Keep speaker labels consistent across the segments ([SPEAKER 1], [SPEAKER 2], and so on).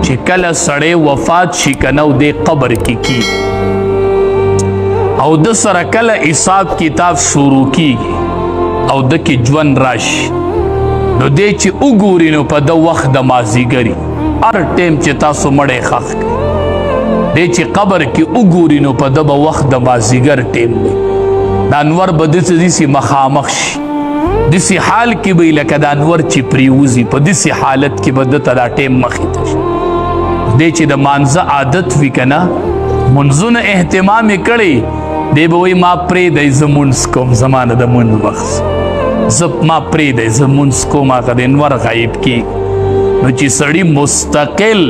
[SPEAKER 1] چې کله سړی وفات شي که نه دې قبر کې کی او د سره کله حساب کتاب شروع کیږي او د کې ژوند راشي نو دې چې وګوري نو په د وخت د مازدیګري هر ټیم چې تاسو مړی ښخ کړئ دې چې قبر کې وګوري نو په د به وخت د مازدیګر ټیم دی د انور به داسې مخامخ شي داسې حال کې به لکه د انور چې پریوزي په داسې حالت کې به دته دا ټیم مخې ته شي دې چې د مانځه عادت وي که نه منځونه اهتمام یې کړی دی به وایي ما پرېږدی زه مونځ کوم زما نه د مونځ وخت ما پرېږدی زه مونځ کوم هغه د انور غایب کېږي نو چې سړي مستقل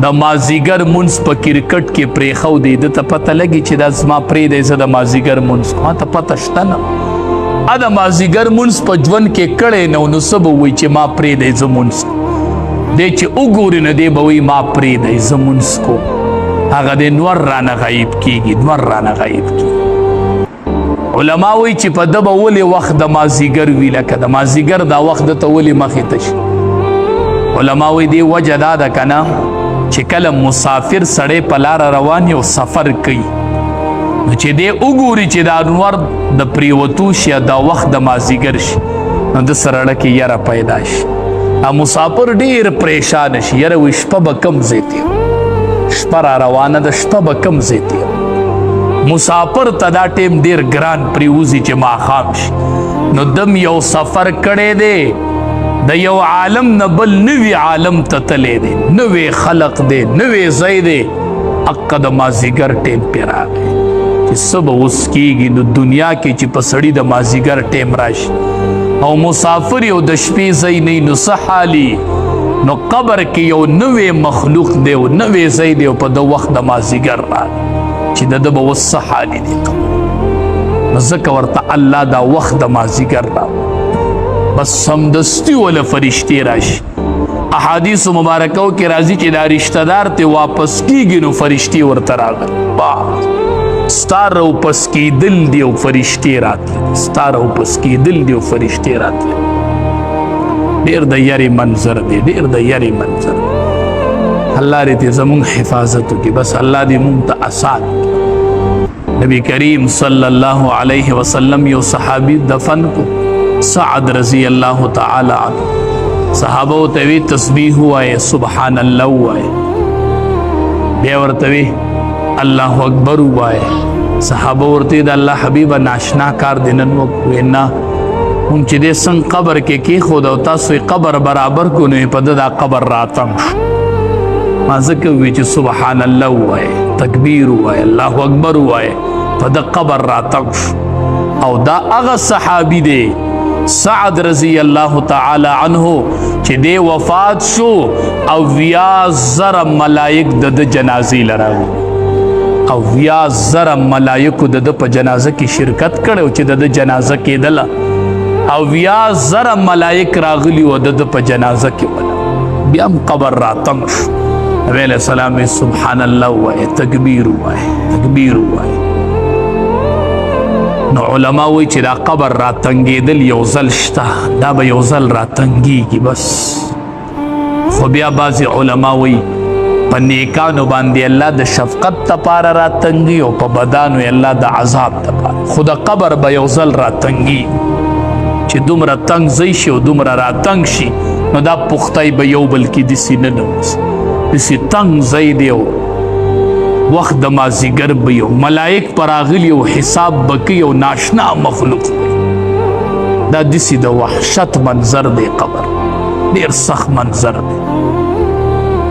[SPEAKER 1] د مازدیګر مونځ په کرکټ کې پرېښودی ده ته پته لګي چې دا زما پرېږدی زه د مازدیګر مونځ کوم ته پته شته نه د مازدیګر مونځ په ژوند کې کړی نه نو څه به وایي چې ما پرېږدی زه مونځ کوم دی چې وګوري نو دی به وایي ما پرېږدی زه مونځ کوم هغه د نور رانه غایب کېږي نور رانه غایب کېږي علما وایي چې په ده به ولې وخت د مازدیګر وي لکه د مازدیګر دا وخت ده ته ولې مخې ته شي علما وایي دې وجه دا ده که نه چې کله مسافر سړی په لاره روان یو سفر کوي نو چې دی وګوري چې دا انور د پریوتو شي دا وخت د مازدیګر شي نو د سره کې یره پیدا شي مسافر ډېر پریشان شي یره وایي شپه به کم ځای تېر شپه را روانه ده شپه به کم ځای تېر مسافر ته دا ټیم ډېر ګران پریوزي چې ماښام شي نو دم یو سفر کړی دی د یو عالم نه بل نوي عالم ته تللی دی نوی خلق دی نوی ځای دی حقه د مازدیګر ټیم پې راغی چې څه به اوس کېږي نو دنیا کې چې په سړي د مازدیګر ټیم راشي او مسافر یو د شپې ځای نه نو څه حالي نو قبر کې یو نوی مخلوق دی او نوی ځای دی او په د وخت د مازدیګر راغی چې د ده به اوس څه حالي دی نو ځکه ورته الله دا وخت د مازدیګر راغی بس سمدستی ولا فرشتي راشي احادیث مبارکو کې راځي چې دا رشتہ دار ته واپس کیږي نو فرشتي ورته راغلي ستار واپس کېدل دی او فرشتي راتلي ستار واپس کېدل دی او فرشتي راتلي ډېر د یاري منظر دی ډېر د یاري منظر الله دې زموږ حفاظت وکړي بس الله دې موږ ته آسان نبی کریم صلی الله علیه وسلم یو صحابي دفن کو سعد رضی اللہ تعالی عنہ صحابہ ورته تسبیح وایه سبحان الله وایه بیا ورته الله اکبر وایه صحابہ ورته د الله حبیب ناشنا کار دینن وینا هم چې دې څنګه قبر کې خود او تاسو قبر برابر کو نه په دا قبر راتم ما ځکه وی چې سبحان الله وایه تکبیر وایه الله اکبر وایه په دا قبر راتم او دا هغه صحابي دی سعد رضی اللہ تعالی عنہ چې دی وفات شو او 20,000 ملائک د جنازې لراغلي او 20,000 ملائکو د په جنازه کې شرکت کړو چې د جنازه کېدله او 20,000 ملائک راغلي و د په جنازه کې ولا بیا هم قبر راتم شو نبی علیہ السلام سبحان الله وایه تکبیر وایه تکبیر وایه نو علما وی چې دا قبر را تنګېدل یو ځل شته دا به یو ځل را تنګېږي بس خو بیا بعضې علما وی په نیکانو باندې الله د شفقت دپاره را تنګي او په بدانو الله د عذاب دپاره خو د قبر به یو ځل را تنګي چې دومره تنګ ځای شي او دومره را تنګ شي نو دا پختۍ به یو بل کې داسې نه نوځي داسې تنګ ځای دی او وخت د مازدیګر به یو ملائک پر راغلي او حساب به کوي او ناشنا مخلوق دا داسې د وحشت منظر دی قبر ډېر سخت منظر دی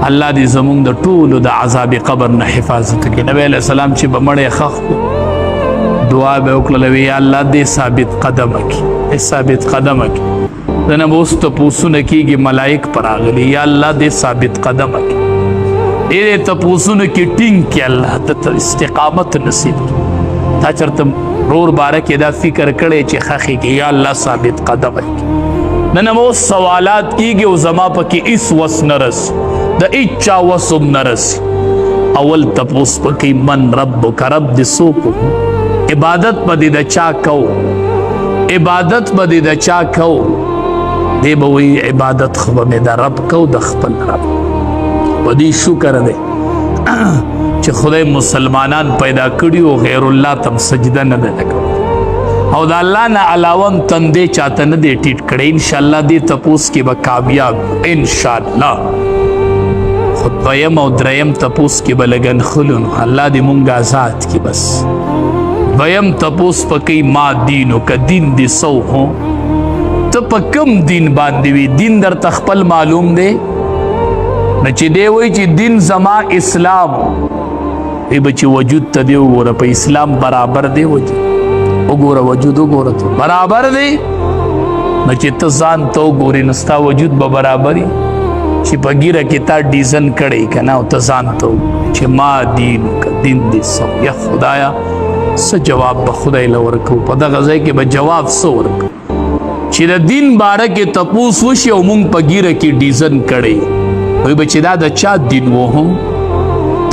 [SPEAKER 1] الله دې زموږ د ټولو د عذاب قبر نه حفاظت وکړي نبی علیه السلام چې به مړی ښخ کړو دعا به وکړله وی یا الله دې ثابت قدمه کړي ثابت قدمه کړي دنه به اوس تپوسونه کېږي ملائک پر راغلي یا الله دې ثابت قدمه کړي ډېرې تپوسونه کې ټینګ کړي الله ته استقامت نصیب کړي تا چېرته رور باره کې دا فکر کړی چې ښخې کې یا الله ثابت قدمه کړي نن به اوس سوالات کېږي او زما پکې هېڅ وس نه رسي د هېچا وس هم نه رسي اول تپوس پکې من ربک رب دې څوک عبادت به دې د چا کوو عبادت به دې د چا کوو دی به وایي عبادت خو به مې د رب کوو د خپل رب په دې شکر دی چې خدای مسلمانان پیدا کړي او غیر الله تم سجده نه ده کوي او د الله نه علاوه تندې چاته نه دی ټیټ کړی ان شاء الله دې تپوس کې به کامیاب ان شاء الله خو دویم او دریم تپوس کې به لګن خلون الله دې مونږ آزاد کړي بس دویم تپوس پکې ما دینو که دین دې سو هو ته په کم دین باندې وي دین درته خپل معلوم دی نه چې دی وایي چې دین زما اسلام ای بچی وجود ته دی وګوره په اسلام برابر دی وګوره وجود وګوره ته برابر دی نو چې ته ځان ته وګورې نو ستا وجود به برابر وي چې په ګیره کې تا ډیزن کړی که نه او ته ځان ته وګورې چې ما دین که دین دې سو یا خدایا څه جواب به خدای له ورکو په دغه ځای کې به جواب څه ورکو چې د دین باره کې تپوس وشي او مونږ په ګیره کې ډیزن کړی وایي به چې دا د چا دین و هم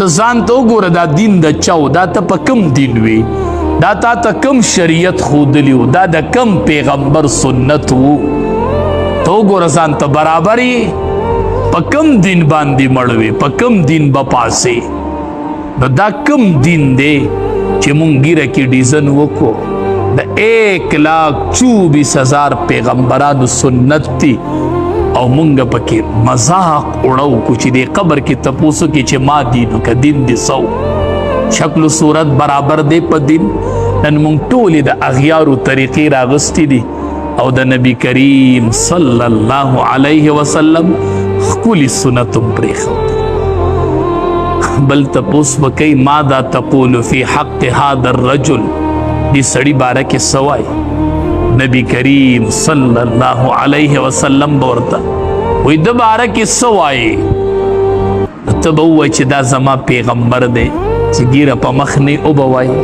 [SPEAKER 1] ته ځان ته وګوره دا دین د چا و دا ته په کم دین وي دا تا ته کم شریعت ښودلی و دا د کم پیغمبر سنت و ته وګوره ځان ته برابر یې په کم دین باندې مړ وې په کم دین به پاسې نو دا کم دین دی چې مونږ ګیره کې ډیزن وکړو د 1,24,000 پیغمبرانو سنت دی او مونږ پکې مذاق اړو کو چې د قبر کې تپوسو کې چې ما دینو که دین دې سو شکل و صورت برابر دی په دین نن مونږ ټولې د اغیارو طریقې راغستې دي او د نبی کریم صلی الله علیه وسلم ښکلي سنت هم پرېښودي بل تپوس وکئ ماذا تقول فی حق هذا الرجل دې سړي باره کې څه وایي نبی کریم صلی الله علیه وسلم به ورته وایي د باره کې څه وایي ته به ووایي چې دا زما پیغمبر دی چې ګیره په مخ نه او به وایي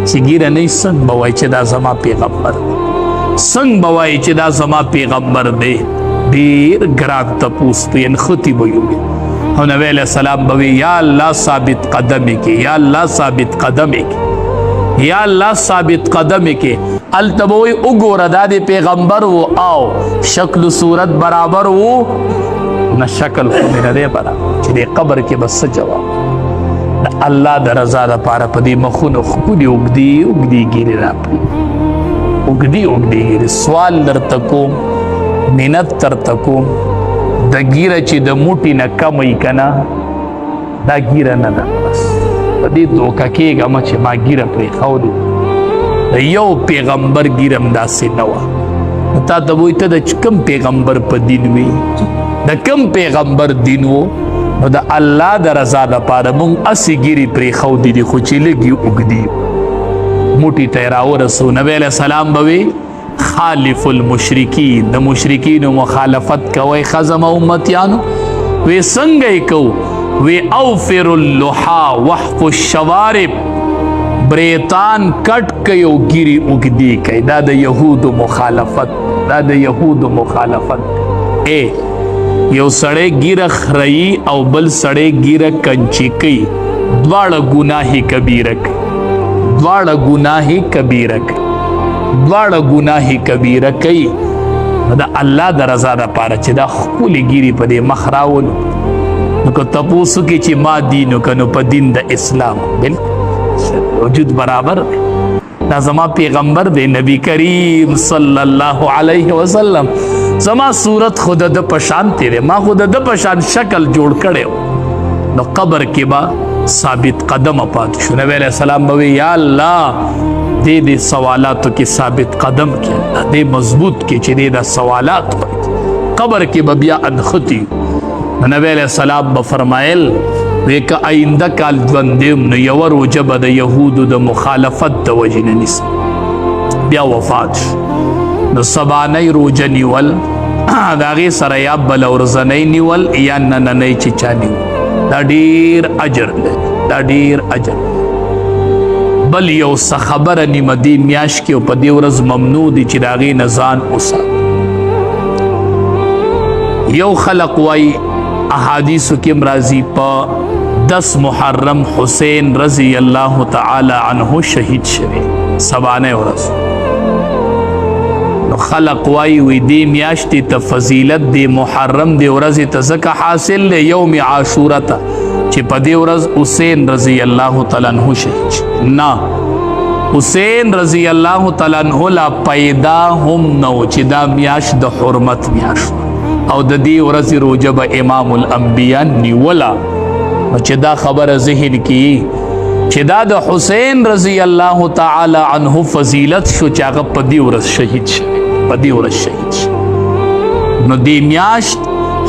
[SPEAKER 1] چې ګیره نه څنګه به وایي چې دا زما پیغمبر دی څنګه به وایي چې دا زما پیغمبر دی ډېر ګران تپوس دی نښتې به یو او نبی علیه السلام به وي یا الله ثابت قدمې کې یا الله ثابت قدمې کې یا الله ثابت قدمې کې هلته به وایي وګوره دا د پیغمبر و او شکل صورت برابر و نه شکل خو مې نه دی برابر چې د قبر کې به څه جواب د الله د رضا دپاره په دې مخونو ښکلي اوږدې اوږدې ګیرې راپرې اوږدې اوږدې ګیرې سوال درته کوم منت درته کوم د ګیره چې د موټي نه کم وي که نه دا ګیره نه ده بس په دې دوکه کېږم چې ما ګیره پرېښودې د یو پیغمبر ګیره هم داسې نه وه تا ته به وایي ته د کوم پیغمبر په دین وي د کوم پیغمبر دین و نو د الله د رضا لپاره موږ هسې ګیرې پرېښودې دي خو چې لږې اوږدې موټي ته یې راورسو نبی علیه السلام به وي خالف المشرکین د مشرکینو مخالفت کوئ خزم امتیانو وی څنګه یې کوو وی اوفر اللحا وحف الشوارب بریتان کټ کوي او ګیرې اوږدې کوي دا د یهودو مخالفت دا د یهودو مخالفت یو سړی ګیره خرئی او بل سړی ګیره کنچی کوي دواړه ګناهی کبیره کوي دواړه ګناهی کبیره کوي دواړه ګناهی کبیره کوي د الله د رضا دپاره چې دا ښکلې ګیرې په دې مخ راولو نو که تپوس وکړي چې ما دین وکړه نو په دین د اسلام بلکل وجود برابر دی دا زما پیغمبر دی نبی کریم صلی الله علیه وسلم زما صورت خود د پشان تیرے ما خود د پشان شکل جوړ کړی نو قبر کې با ثابت قدم پات شو نبی علیہ السلام به یا الله دې سوالاتو کې ثابت قدم کې دې مضبوط کې چې دې دا سوالات قبر کې به بیا انختی نبی علیہ السلام به فرمایل ویکه آینده کال ژوندیم نو یوه روژه به د یهودو د مخالفت د وجې نه نیسم بیا وفات شو نو سبانۍ روژه نیول د هغې سره یا بله ورځنۍ نیول یا نننۍ چې چا نیول دا ډېر اجر لري دا ډېر اجر بل یو څه خبره نیمه دې میاشت کې او په دې ورځ ممنوع دي چې د هغې نه ځان وسات یو خلق وایي احادیثو کې راځي په 10 محرم حسین رضی الله تعالی عنه شهید شوی سبانه ورځ نو خلق وی دی میاشتې ته فضیلت دی محرم دی ورځې ته ځکه حاصل دی یوم عاشوره ته چې په دې ورځ حسین رضی الله تعالی عنہ شهید شو. نه حسین رضی الله تعالی عنہ لا پیدا هم نو چې دا میاشت د حرمت میاشت او د دې ورځې روزه به امام الانبیاء نیولا. چې دا خبره ذهن کی چې دا د حسین رضی الله تعالی عنہ فضیلت شو چې هغه په دې ورځ شهید شو، په دې ورځ شهید شو. نو دې میاشت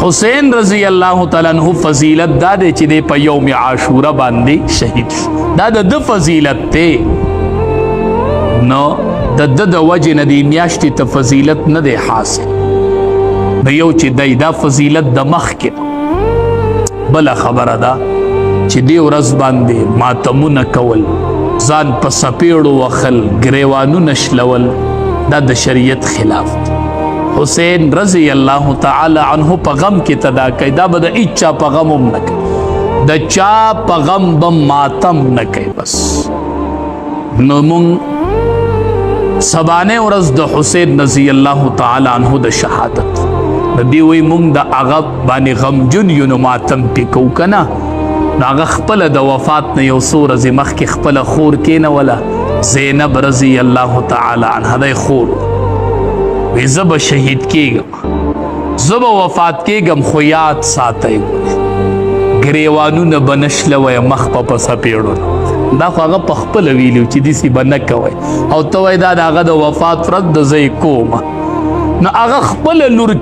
[SPEAKER 1] حسین رضی الله تعالی عنہ فضیلت دا دی چې دی په یوم عاشوره باندې شهید شو. دا د فضیلت ته نو د وجه نه دې میاشتې ته فضیلت نه دی حاصل. نو یو چې دا فضیلت د مخ کې بله خبره ده چې دې ورځ باندې ماتمونه کول، ځان په سپېړو وخل، ګریوانونه شلول، دا د شریعت خلاف دی. حسین رضی الله تعالی عنہ په غم کې تدا کوي، دا به د هیچا په غم هم نه کوي، د چا په غم به ماتم نه کوي. بس نو مونږ سبانه ورځ د حسین رضی الله تعالی عنہ د شهادت د دې وی مونږ د هغه باندې غمجن یو نو ماتم پې کوو که نه. نو هغه خپله د وفات نه یو څو ورځې مخکې خپله خور کېنوله، زینب رضی الله تعالی عنها دی خور وی زه به شهید کېږم، زه به وفات کېږم، خو یاد ساتئ ګریوانونه به نه شلوئ مخ به په څپېړو. دا خو هغه په خپله ویلي چې داسې به نه کوئ او ته وایې دا د هغه د وفات ورځ د زه یې کومه. نو هغه خپله لور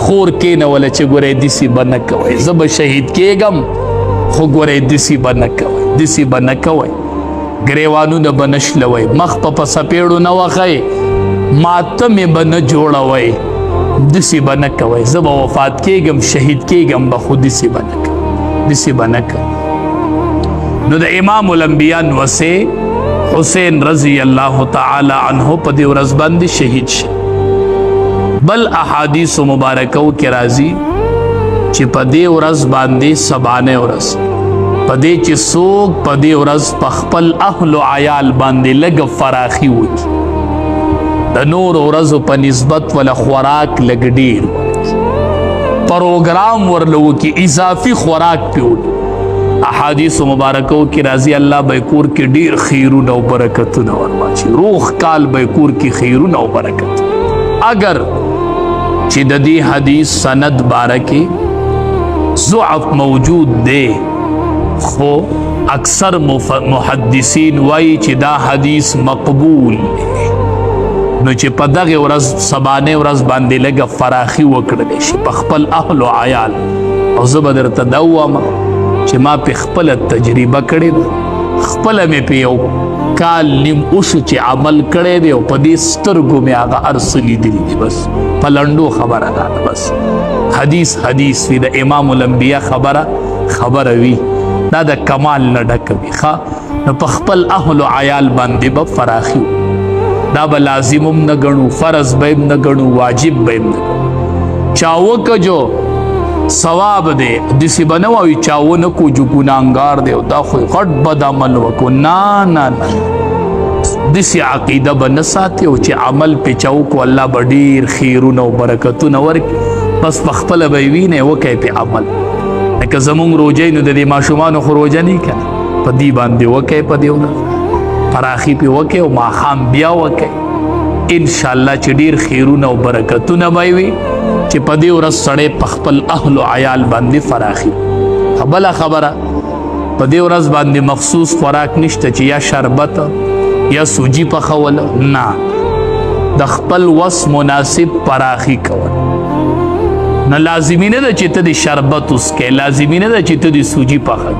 [SPEAKER 1] خور کېنوله چې ګورئ داسې به نه کوئ، زه به شهید کېږم خو ګورئ داسې به نه کوئ، داسې به نه کوئ، ګریوانونه به نه شلوئ، مخ په څپېړو نه وخئ، ماتمې به نه جوړوئ، داسې به نه کوئ، زه به وفات کېږم شهید کېږم به خو داسې به نه کوئ، داسې به نه کوئ. نو د امام الانبیاء نوسې حسین رضی الله تعالی عنہ په دې ورځ باندې شهید شي. بل احادیث مبارکو کې راځي چې په دې ورځ باندې سبانه ورځ په دې چې څوک په دې ورځ په خپل اهل و عیال باندې لږ فراخي وکړي، د نور ورځو په نسبت ولا خوراک لږ ډېر پروګرام ورله وکړي، اضافي خوراک پې وکړي. احادیث مبارکو کې راځي الله به کور کې ډېر خیرونه او برکتونه ورواچي، روغ کال به کور کې خیرونه او برکت. اگر چې د دې حدیث سند باره کې ضعف موجود دی، خو اکثر محدثین وایي چې دا حدیث مقبول دی. نو چې په دغه ورځ سبانه ورځ باندې لږه فراخي وکړلی شي په خپل اهل و عیال. او زه به درته دا ووایم چې ما پې خپله تجربه کړې ده، خپله مې په یو کال نیم اوشو چې عمل کړی دی او په دې سترګو مې هغه هر څه لیدلي دي. بس په لنډو خبره ده، بس حدیث وي، د امام الانبیاء خبره وي، دا د کمال نه ډکه وي. نو په خپل اهل و عیال باندې به فراخي، دا به لازم هم نه ګڼو، فرض به هم نه ګڼو، واجب به هم نه ګڼو. چاوکه جو ثواب دی، داسې به نه وایو چا ونه کو جو ګناهګار دی او دا خو غټ بد عمل وکړو. نه داسې عقیده به نه ساتي او چې عمل پې چا وکړو الله به ډېر خیرونه او برکتونه ورکړي. بس په خپله به یې وینئ وکئ پې عمل. لکه زمونږ روژې نو د دې ماشومانو خو روژه نه که نه، په دې باندې وکئ، په دې ورځ فراخي پې وکئ او ماښام بیا وکئ، انشاءالله چې ډېر خیرونه او برکتونه به وي چې په دې ورځ سړی په خپل اهل و عیال باندې فراخي. بله خبره په دې ورځ باندې مخصوص خوراک نشته چې یا شربت یا سوجي پخول، نه، د خپل وس مناسب فراخي کول. نه لازمي نه ده چې ته د شربت وسکې، لازمي نه ده چې ته د سوجي پخوې.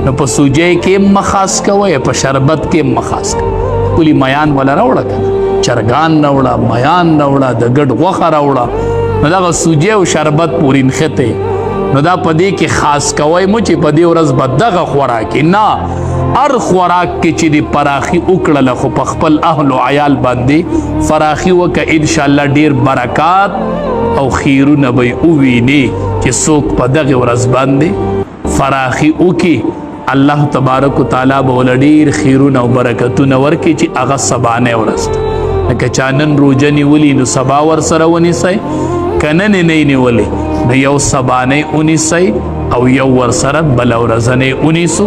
[SPEAKER 1] نو په سوجۍ کې مخاص کوئ، په شربت کې مخاص کوئ. کلی میان ولا راوړه که نه، چرګان راوړه، میان راوړه، د ګډ غوښه راوړه، نو دغه سوجۍ او شربت پورې نښتې. نو دا په دې کې خاص کوئ مو چې په دې ورځ به دغه خوراکي نه، هر خوراک کې چې د فراخي وکړله خو په خپل اهل و عیال باندې فراخي وکړه، انشاءالله ډېر برکات او خیرونه به یې ووینې چې څوک په دغه ورځ باندې فراخي وکړي. الله تبارک و تعالی به ورله ډېر خیرونه او برکتونه ورکړي چې هغه سبانه ورځ ده. لکه چا نن روژه نیولي نو سبا ورسره ونیسئ که نن یې نه نیولې نو یو سبانۍ ونیسئ او یو ورسره بله ورځنۍ ونیسو.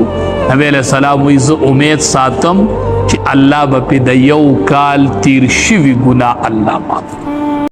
[SPEAKER 1] نبی علیه السلام وایي زه امید ساتم چې الله به پې د یو کال تیر شوي ګناه الله معاف.